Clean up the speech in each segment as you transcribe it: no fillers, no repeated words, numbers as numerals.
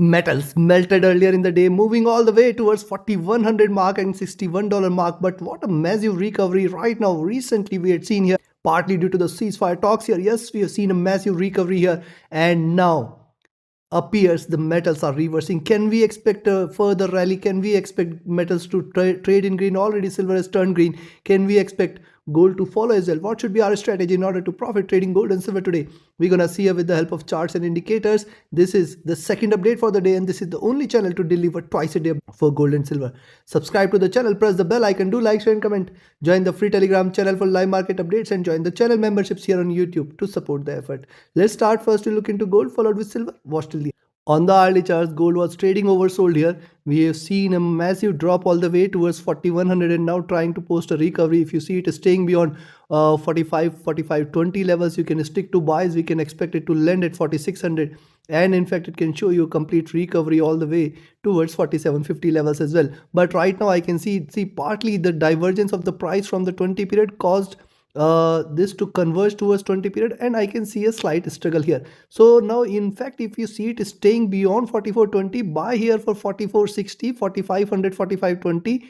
Metals melted earlier in the day, moving all the way towards 4100 mark and $61 mark. But what a massive recovery right now. Recently we had seen here, partly due to the ceasefire talks here. Yes, we have seen a massive recovery here, and now appears the metals are reversing. Can we expect a further rally? Can we expect metals to trade in green? Already silver has turned green. Can we expect gold to follow as well? What should be our strategy in order to profit trading gold and silver today? We're gonna see here with the help of charts and indicators. This is the second update for the day, and this is the only channel to deliver twice a day for gold and silver. Subscribe to the channel, press the bell icon, do like, share and comment. Join the free Telegram channel for live market updates, and join the channel memberships here on YouTube to support the effort. Let's start first to look into gold, followed with silver. Watch till the end. On the hourly charts, gold was trading oversold here. We have seen a massive drop all the way towards 4100 and now trying to post a recovery. If you see it is staying beyond 45-20 levels, you can stick to buys. We can expect it to land at 4600, and in fact it can show you a complete recovery all the way towards 4750 levels as well. But right now I can see partly the divergence of the price from the 20 period caused this to converge towards 20 period, and I can see a slight struggle here. So now in fact if you see it is staying beyond 4420, buy here for 4460, 4500, 4520,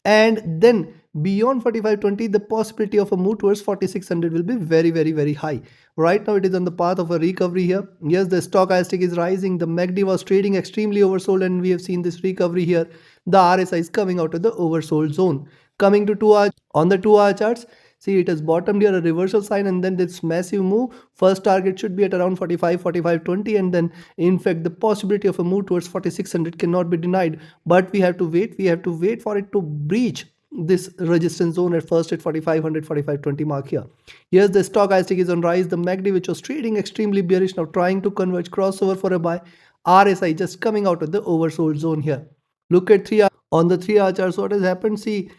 and then beyond 4520 the possibility of a move towards 4600 will be very high. Right now it is on the path of a recovery here. Yes, the stochastic is rising. The MACD was trading extremely oversold, and we have seen this recovery here. The RSI is coming out of the oversold zone. Coming to 2 hour, on the 2 hour charts, see it has bottomed here, a reversal sign, and then this massive move. First target should be at around 45-45.20, and then in fact the possibility of a move towards 4600 cannot be denied. But we have to wait. We have to wait for it to breach this resistance zone at first at 4500-45.20 mark here. Yes, the stochastic is on rise. The MACD, which was trading extremely bearish, now trying to converge, crossover for a buy. RSI just coming out of the oversold zone here. Look at 3 hour. On the 3 hour charts, what has happened? See,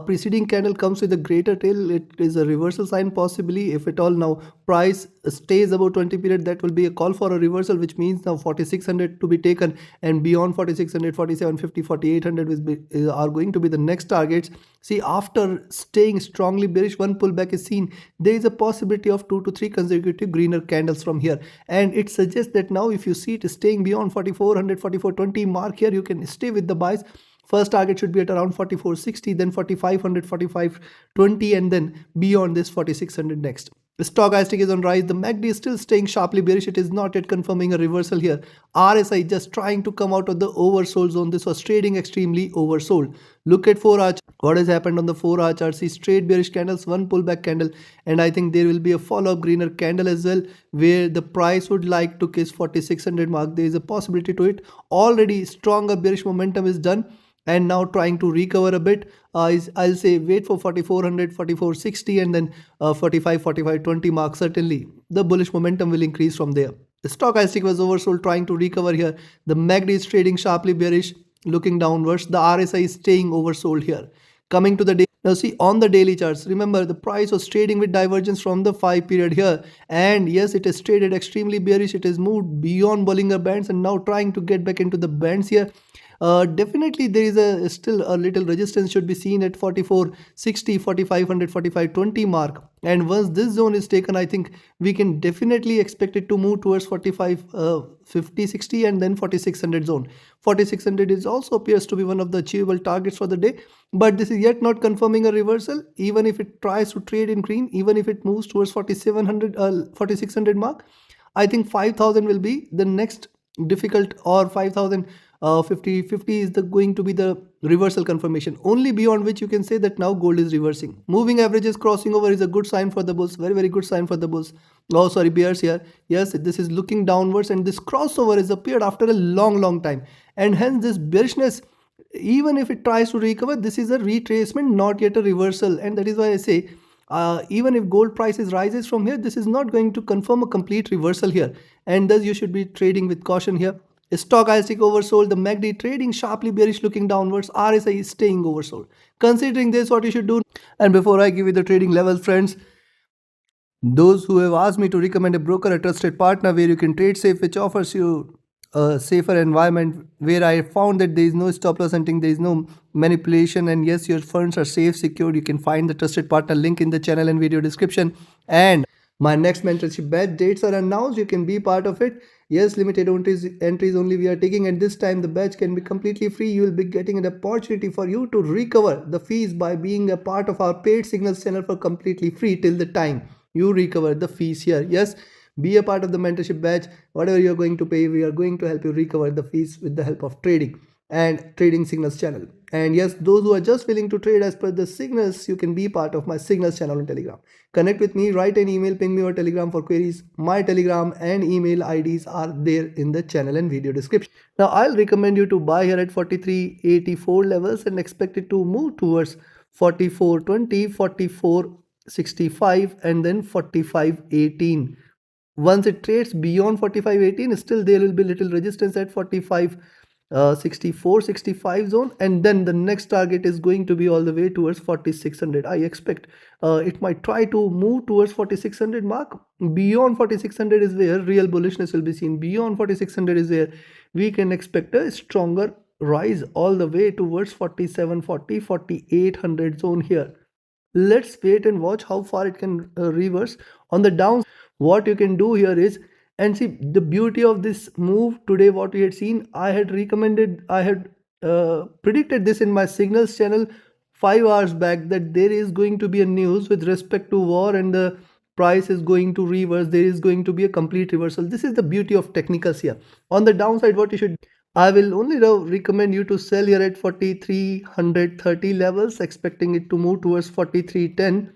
preceding candle comes with a greater tail. It is a reversal sign possibly. If at all now price stays above 20 period, that will be a call for a reversal, which means now 4600 to be taken, and beyond 4600, 4750, 4800 are going to be the next targets. See, after staying strongly bearish, one pullback is seen. There is a possibility of 2 to 3 consecutive greener candles from here, and it suggests that now if you see it staying beyond 4400, 4420 mark here, you can stay with the buys. First target should be at around 4460, then 4500, 4520, and then beyond this 4600 next. The stochastic is on rise. The MACD is still staying sharply bearish. It is not yet confirming a reversal here. RSI just trying to come out of the oversold zone. This was trading extremely oversold. Look at 4 hour. What has happened on the 4 hour chart? See, straight bearish candles, one pullback candle, and I think there will be a follow-up greener candle as well, where the price would like to kiss 4600 mark. There is a possibility to it. Already stronger bearish momentum is done, and now trying to recover a bit. I'll say wait for 4400, 4460, and then 45-45.20 mark. Certainly the bullish momentum will increase from there. The stochastic was oversold, trying to recover here. The MACD is trading sharply bearish, looking downwards. The RSI is staying oversold here. Coming to the day, now see on the daily charts, remember the price was trading with divergence from the 5 period here, and yes, it is traded extremely bearish. It has moved beyond Bollinger Bands and now trying to get back into the bands here. Definitely there is still a little resistance should be seen at 4460, 4500, 4520 mark, and once this zone is taken, I think we can definitely expect it to move towards 4550, 60, and then 4600 zone. 4600 is also appears to be one of the achievable targets for the day, but this is yet not confirming a reversal. Even if it tries to trade in green, even if it moves towards 4700, 4600 mark, I think 5000 will be the next difficult, or 5000 50 is going to be the reversal confirmation, only beyond which you can say that now gold is reversing. Moving averages crossing over is a good sign for the bulls, very good sign for the bulls. Oh sorry, bears here. Yes, this is looking downwards, and this crossover has appeared after a long time, and hence this bearishness, even if it tries to recover, this is a retracement, not yet a reversal. And that is why I say even if gold prices rises from here, this is not going to confirm a complete reversal here, and thus you should be trading with caution here. Stochastic oversold, the MACD trading sharply bearish, looking downwards. RSI is staying oversold. Considering this, what you should do, and before I give you the trading levels, friends, those who have asked me to recommend a broker, a trusted partner where you can trade safe, which offers you a safer environment, where I found that there is no stop loss hunting, there is no manipulation, and yes, your funds are safe, secured, you can find the trusted partner link in the channel and video description. And My next mentorship batch dates are announced. You can be part of it. Yes, limited entries only we are taking, and this time the batch can be completely free. You will be getting an opportunity for you to recover the fees by being a part of our paid signals channel for completely free till the time you recover the fees here. Yes, be a part of the mentorship batch. Whatever you're going to pay, we are going to help you recover the fees with the help of trading and trading signals channel. And yes, those who are just willing to trade as per the signals, you can be part of my signals channel on Telegram. Connect with me, write an email, ping me or Telegram for queries. My Telegram and email IDs are there in the channel and video description. Now I'll recommend you to buy here at 43.84 levels and expect it to move towards 44.20, 44.65 and then 45.18. Once it trades beyond 45.18, still there will be little resistance at 45 64 65 zone, and then the next target is going to be all the way towards 4600. I expect it might try to move towards 4600 mark. Beyond 4600 is where real bullishness will be seen. Beyond 4600 is where we can expect a stronger rise all the way towards 4740 4800 zone here. Let's wait and watch how far it can reverse. On the down, what you can do here is, and see the beauty of this move today, what we had seen, I had predicted this in my signals channel 5 hours back, that there is going to be a news with respect to war and the price is going to reverse. There is going to be a complete reversal. This is the beauty of technicals here. On the downside, what you should, I will only recommend you to sell here at 4330 levels, expecting it to move towards 4310,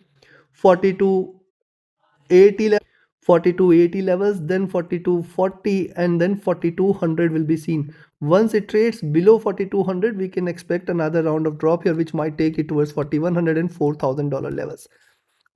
4280 levels, 4280 levels, then 4240, and then 4200 will be seen. Once it trades below 4200, we can expect another round of drop here, which might take it towards 4100 and $4,000 levels.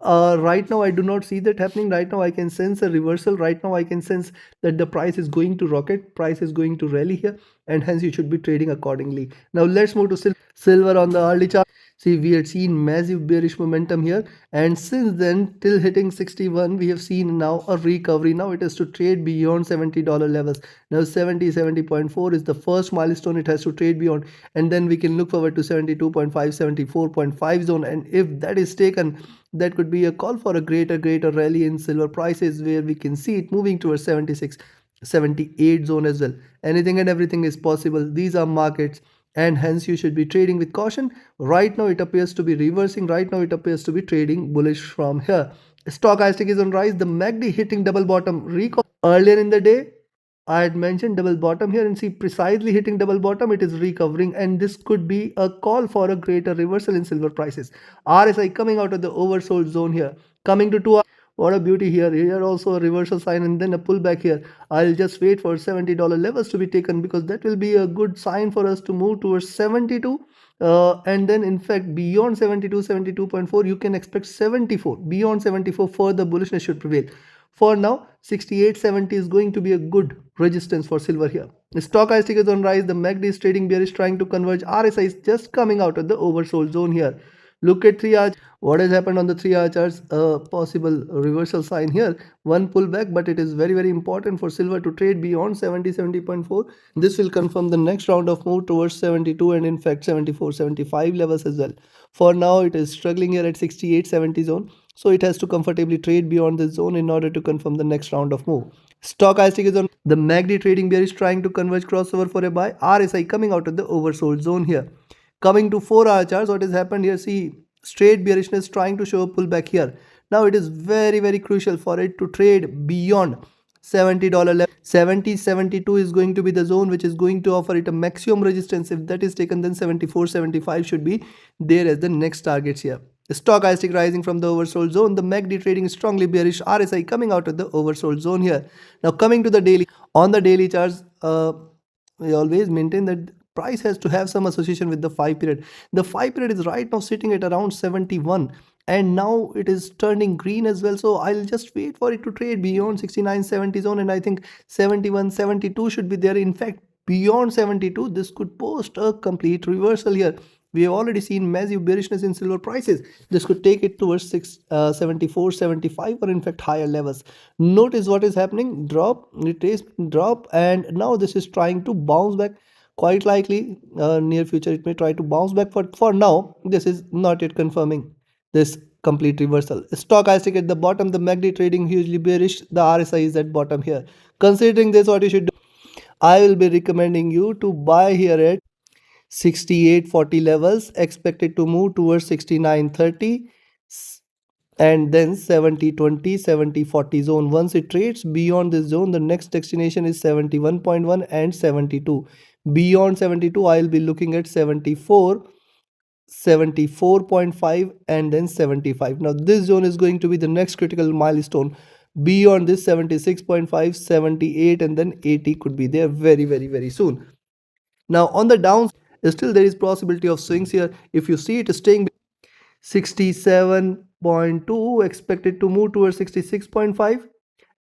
Right now I do not see that happening. Right now I can sense a reversal. Right now I can sense that the price is going to rocket, price is going to rally here, and hence you should be trading accordingly. Now let's move to silver on the early chart. See, we had seen massive bearish momentum here, and since then till hitting 61 we have seen now a recovery. Now it is to trade beyond $70 levels. Now 70.4 is the first milestone it has to trade beyond, and then we can look forward to 72.5 74.5 zone, and if that is taken, that could be a call for a greater rally in silver prices, where we can see it moving towards 76 78 zone as well. Anything and everything is possible. These are markets, and hence you should be trading with caution. Right now it appears to be reversing. Right now it appears to be trading bullish from here. Stochastic is on rise. The MACD hitting double bottom. Recall earlier in the day I had mentioned double bottom here, and see precisely hitting double bottom, it is recovering, and this could be a call for a greater reversal in silver prices. RSI coming out of the oversold zone here, coming to 2 hours. What a beauty here. Here also a reversal sign and then a pullback here. I'll just wait for $70 levels to be taken, because that will be a good sign for us to move towards 72. And then in fact beyond 72 72.4 you can expect 74. Beyond 74 further bullishness should prevail. For now 68.70 is going to be a good resistance for silver here. The stochastic is on rise. The MACD is trading bearish, trying to converge. RSI is just coming out of the oversold zone here. Look at 3 hours. What has happened on the 3 hour charts? A possible reversal sign here. One pullback, but it is very important for silver to trade beyond 70 70.4. This will confirm the next round of move towards 72 and in fact 74 75 levels as well. For now it is struggling here at 68.70 zone. So it has to comfortably trade beyond this zone in order to confirm the next round of move. Stochastic is on the MACD trading bearish, trying to converge crossover for a buy. RSI coming out of the oversold zone here. Coming to 4 hour charts, what has happened here? See, straight bearishness trying to show a pullback here. Now it is very crucial for it to trade beyond $70 level. 70 72 is going to be the zone which is going to offer it a maximum resistance. If that is taken, then 74 75 should be there as the next targets here. The stochastic rising from the oversold zone. The MACD trading strongly bearish. RSI coming out of the oversold zone here. Now coming to the daily. On the daily charts, we always maintain that price has to have some association with the 5 period. The 5 period is right now sitting at around 71, and now it is turning green as well. So I'll just wait for it to trade beyond 69 70 zone, and I think 71 72 should be there. In fact, beyond 72 this could post a complete reversal here. We have already seen massive bearishness in silver prices. This could take it towards 74 75 or in fact higher levels. Notice what is happening. Drop, retracement, drop, and now this is trying to bounce back. Quite likely near future it may try to bounce back, but for now this is not yet confirming this complete reversal. Stochastic at the bottom, the MACD trading hugely bearish, the RSI is at bottom here. Considering this, what you should do, I will be recommending you to buy here at 68.40 levels, expected to move towards 69.30 and then 70.20, 70.40 zone. Once it trades beyond this zone, the next destination is 71.1 and 72. Beyond 72, I will be looking at 74, 74.5 and then 75. Now this zone is going to be the next critical milestone. Beyond this, 76.5, 78 and then 80 could be there very soon. Now on the downside, still there is possibility of swings here. If you see it staying 67.2, expected to move towards 66.5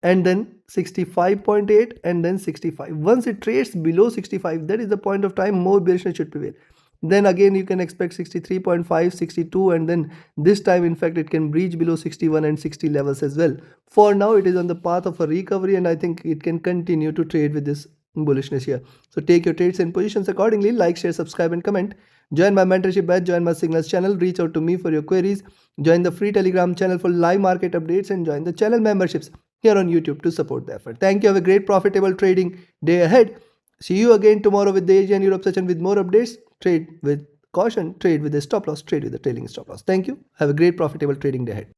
and then 65.8 and then 65. Once it trades below 65, that is the point of time more bearishness should prevail. Then again you can expect 63.5, 62 and then this time in fact it can breach below 61 and 60 levels as well. For now it is on the path of a recovery and I think it can continue to trade with this bullishness here. So take your trades and positions accordingly. Like, share, subscribe and comment. Join my mentorship batch, join my signals channel, reach out to me for your queries, join the free Telegram channel for live market updates and join the channel memberships here on YouTube to support the effort. Thank you. Have a great profitable trading day ahead. See you again tomorrow with the Asia and Europe session with more updates. Trade with caution, trade with a stop loss, trade with a trailing stop loss. Thank you. Have a great profitable trading day ahead.